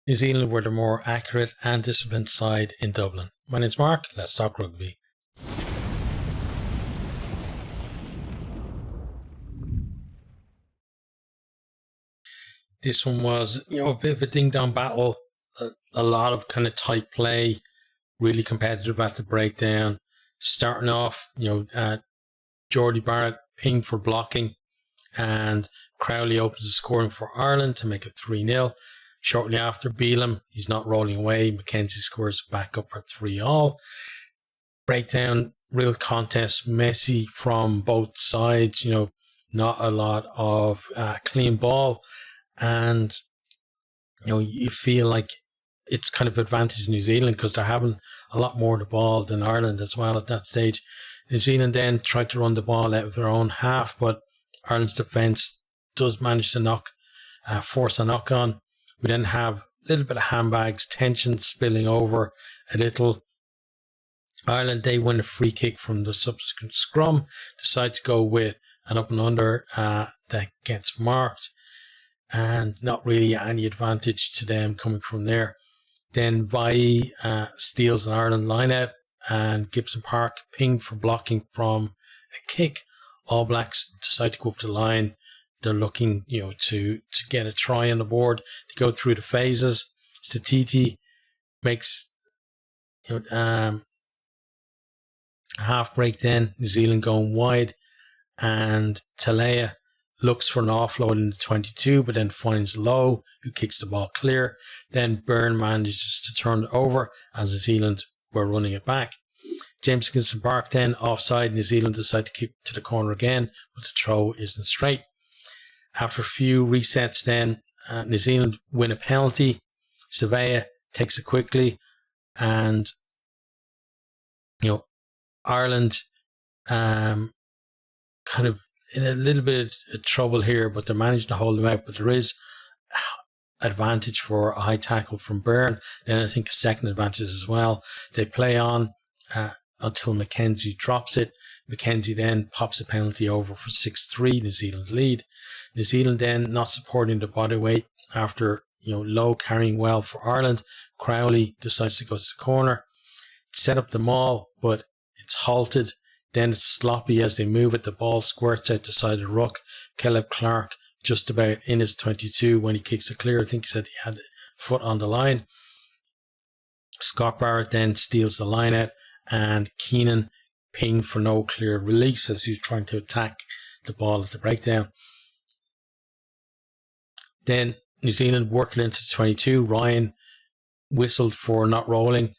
New Zealand were the more accurate and disciplined side in Dublin. My name's Mark, let's talk rugby. This one was, a bit of a ding-dong battle, a lot of kind of tight play, really competitive at the breakdown. Starting off, Geordie Barrett pinged for blocking, and Crowley opens the scoring for Ireland to make it 3-0. Shortly after, Beelum, he's not rolling away. Mackenzie scores back up for 3-all. Breakdown, real contest, messy from both sides, not a lot of clean ball. And, you feel like it's kind of advantage New Zealand because they're having a lot more of the ball than Ireland as well at that stage. New Zealand then tried to run the ball out of their own half, but Ireland's defence does manage to force a knock on. We then have a little bit of handbags, tension spilling over a little. Ireland, they win a free kick from the subsequent scrum, decide to go with an up and under that gets marked, and not really any advantage to them coming from there. Then Vai steals an Ireland line out, and Gibson Park pinged for blocking from a kick. All Blacks decide to go up the line. They're looking, to get a try on the board, to go through the phases. Satiti makes, a half break then, New Zealand going wide, and Talea looks for an offload in the 22, but then finds Lowe, who kicks the ball clear. Then Byrne manages to turn it over as New Zealand were running it back. James Gibson Park then offside. New Zealand decide to kick to the corner again, but the throw isn't straight. After a few resets then, New Zealand win a penalty. Savea takes it quickly, and Ireland kind of in a little bit of trouble here, but they're managing to hold them out. But there is advantage for a high tackle from Byrne, and I think a second advantage as well. They play on until Mackenzie drops it. Mackenzie then pops a penalty over for 6-3, New Zealand's lead. New Zealand then not supporting the body weight after Lowe carrying well for Ireland. Crowley decides to go to the corner, set up the maul, but it's halted. Then it's sloppy as they move it. The ball squirts out the side of the ruck. Caleb Clark just about in his 22 when he kicks it clear. I think he said he had a foot on the line. Scott Barrett then steals the line out, and Keenan pinged for no clear release as he's trying to attack the ball at the breakdown. Then New Zealand work it into 22. Ryan whistled for not rolling.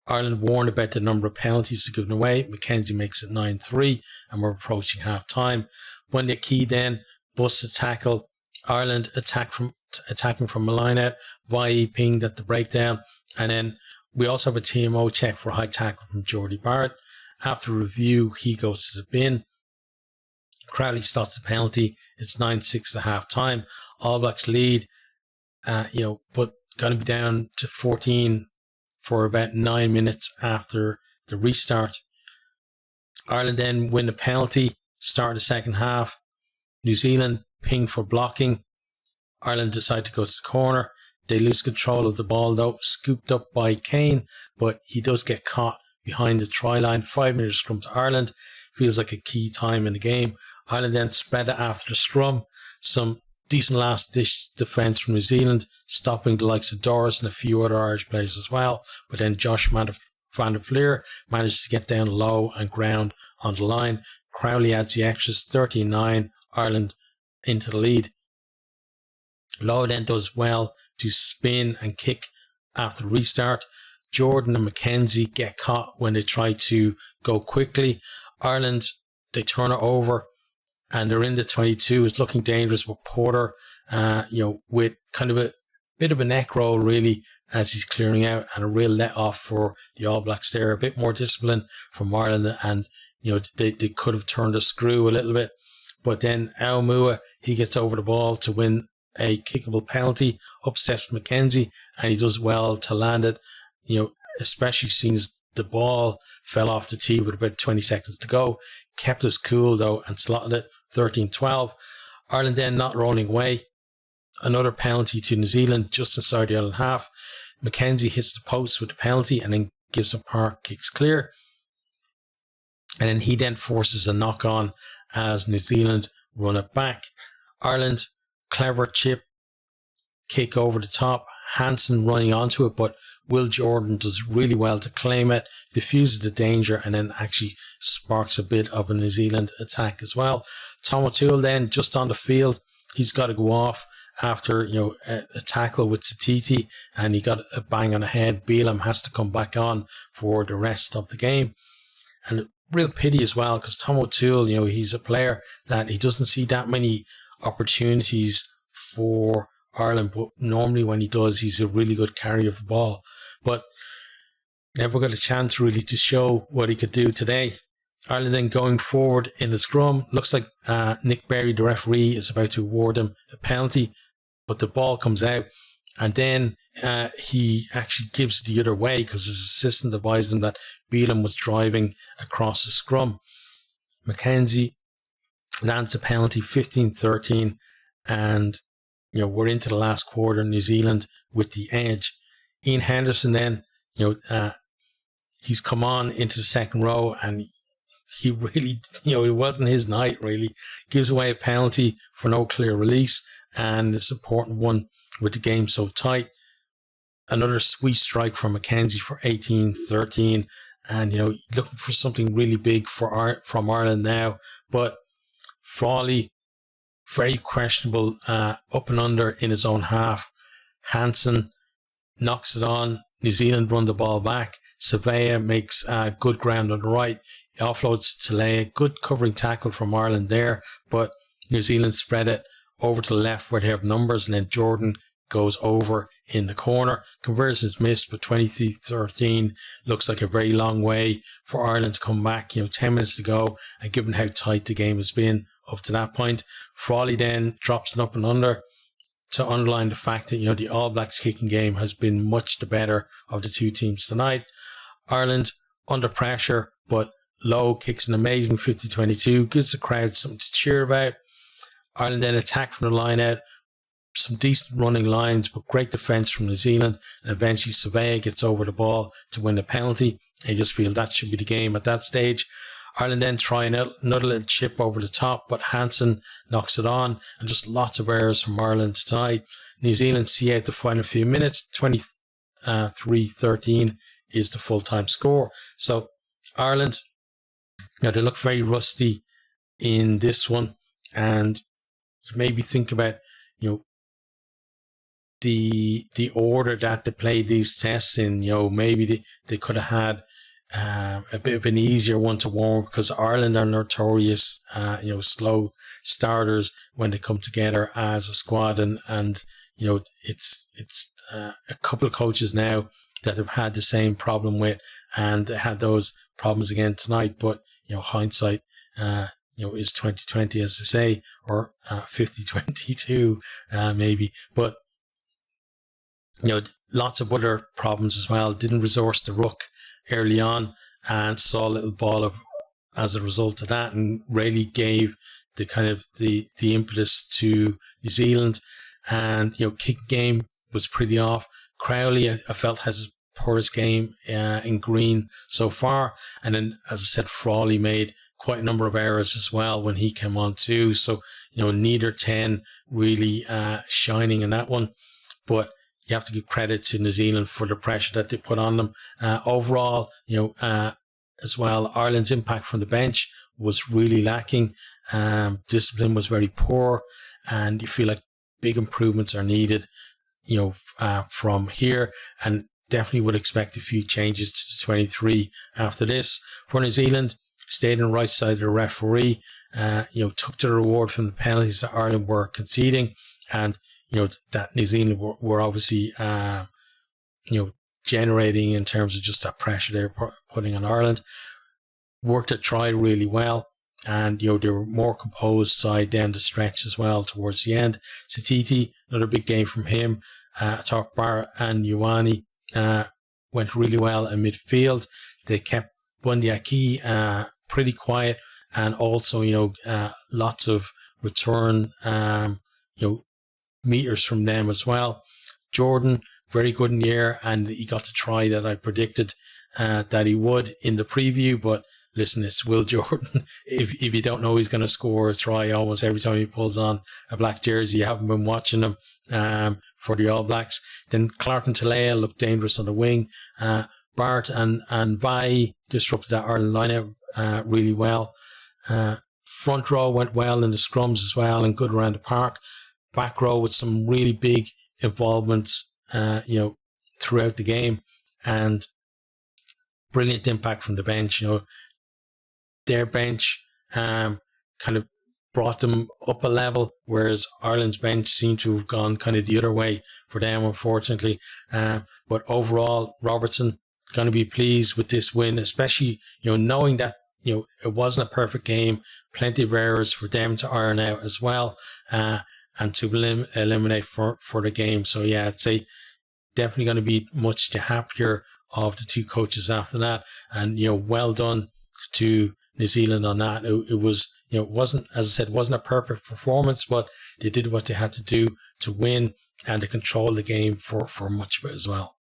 Ireland warned about the number of penalties to given away. Mackenzie makes it 9-3, and we're approaching half time. When the key then busts a tackle, Ireland attacking from a line out. Vai pinged at the breakdown, and then we also have a TMO check for a high tackle from Geordie Barrett. After review, he goes to the bin. Crowley stops the penalty. It's 9-6 at half time. All Blacks lead, but going to be down to 14 for about 9 minutes after the restart. Ireland then win the penalty, start the second half. New Zealand ping for blocking. Ireland decide to go to the corner. They lose control of the ball though, scooped up by Kane, but he does get caught behind the try line. 5 minutes scrum to Ireland. Feels like a key time in the game. Ireland then spread it after the scrum. Some decent last ditch defence from New Zealand, stopping the likes of Doris and a few other Irish players as well. But then Josh van der Fleer managed to get down low and ground on the line. Crowley adds the extras, 13-9, Ireland into the lead. Lowe then does well to spin and kick after restart. Jordan and Mackenzie get caught when they try to go quickly. Ireland, they turn it over, and they're in the 22. It's looking dangerous with Porter, with kind of a bit of a neck roll really as he's clearing out, and a real let off for the All Blacks there. A bit more discipline from Ireland, and they could have turned a screw a little bit. But then Aumua, he gets over the ball to win a kickable penalty. Up steps Mackenzie, and he does well to land it. Especially since the ball fell off the tee with about 20 seconds to go. Kept us cool though and slotted it 13-12. Ireland then not rolling away. another penalty to New Zealand just inside the Ireland half. Mackenzie hits the post with the penalty and then Gibson Park kicks clear. And then he then forces a knock on as New Zealand run it back. Ireland, clever chip, kick over the top. Hansen running onto it, but Will Jordan does really well to claim it, diffuses the danger, and then actually sparks a bit of a New Zealand attack as well. Tom O'Toole then just on the field, he's got to go off after a tackle with Satiti, and he got a bang on the head. Beelum has to come back on for the rest of the game, and real pity as well because Tom O'Toole, he's a player that he doesn't see that many opportunities for Ireland, but normally when he does, he's a really good carrier of the ball, but never got a chance really to show what he could do today. Ireland then going forward in the scrum, looks like Nick Berry, the referee, is about to award him a penalty, but the ball comes out, and then he actually gives it the other way because his assistant advised him that Beelum was driving across the scrum. Mackenzie lands a penalty, 15-13, and we're into the last quarter, New Zealand with the edge. Ian Henderson then, he's come on into the second row and he really, it wasn't his night really. Gives away a penalty for no clear release, and it's an important one with the game so tight. Another sweet strike from Mackenzie for 18-13, and looking for something really big from Ireland now, but Frawley, very questionable up and under in his own half. Hansen knocks it on. New Zealand run the ball back. Savea makes good ground on the right. He offloads to Talea. Good covering tackle from Ireland there, but New Zealand spread it over to the left where they have numbers, and then Jordan goes over in the corner. Conversion's missed, but 23-13 looks like a very long way for Ireland to come back. 10 minutes to go, and given how tight the game has been up to that point, Frawley then drops it up and under to underline the fact that the All Blacks kicking game has been much the better of the two teams tonight. Ireland under pressure, but Lowe kicks an amazing 50-22, gives the crowd something to cheer about. Ireland then attack from the line out, some decent running lines, but great defence from New Zealand, and eventually Savea gets over the ball to win the penalty. I just feel that should be the game at that stage. Ireland then try another little chip over the top, but Hansen knocks it on, and just lots of errors from Ireland tonight. New Zealand see out the final few minutes. 23-13 is the full-time score. So Ireland, they look very rusty in this one, and maybe think about the order that they played these tests in. Maybe they could have had a bit of an easier one to warm, because Ireland are notorious, slow starters when they come together as a squad, and it's a couple of coaches now that have had the same problem with, and they had those problems again tonight. But hindsight, is 2020, as they say, or 50-22, maybe. But lots of other problems as well. Didn't resource the ruck early on, and saw a little ball as a result of that, and really gave the kind of the impetus to New Zealand. And kick game was pretty off. Crowley, I felt, has his poorest game in green so far, and then, as I said, Frawley made quite a number of errors as well when he came on too. So neither 10 really shining in that one, but you have to give credit to New Zealand for the pressure that they put on them. Overall, as well, Ireland's impact from the bench was really lacking. Discipline was very poor, and you feel like big improvements are needed, from here, and definitely would expect a few changes to 23 after this. For New Zealand, stayed on the right side of the referee, took the reward from the penalties that Ireland were conceding, and that New Zealand were obviously, generating in terms of just that pressure they're putting on Ireland. Worked a try really well, and they were more composed side down the stretch as well towards the end. Satiti, another big game from him. Tarkbar and Ioane went really well in midfield. They kept Bundy Aki pretty quiet, and also lots of return meters from them as well. Jordan, very good in the air, and he got the try that I predicted that he would in the preview. But listen, it's Will Jordan. If you don't know he's going to score a try almost every time he pulls on a black jersey, you haven't been watching him for the All Blacks. Then Clark and Talea looked dangerous on the wing. Bart and Vai disrupted that Ireland line-out really well. Front row went well in the scrums as well and good around the park. Back row with some really big involvements, throughout the game, and brilliant impact from the bench. Their bench kind of brought them up a level, whereas Ireland's bench seemed to have gone kind of the other way for them, unfortunately. But overall, Robertson going to be pleased with this win, especially knowing that it wasn't a perfect game, plenty of errors for them to iron out as well, and to eliminate for the game. So yeah, I'd say definitely going to be much the happier of the two coaches after that, and well done to New Zealand on that. It was it wasn't, as I said, wasn't a perfect performance, but they did what they had to do to win, and to control the game for much of it as well.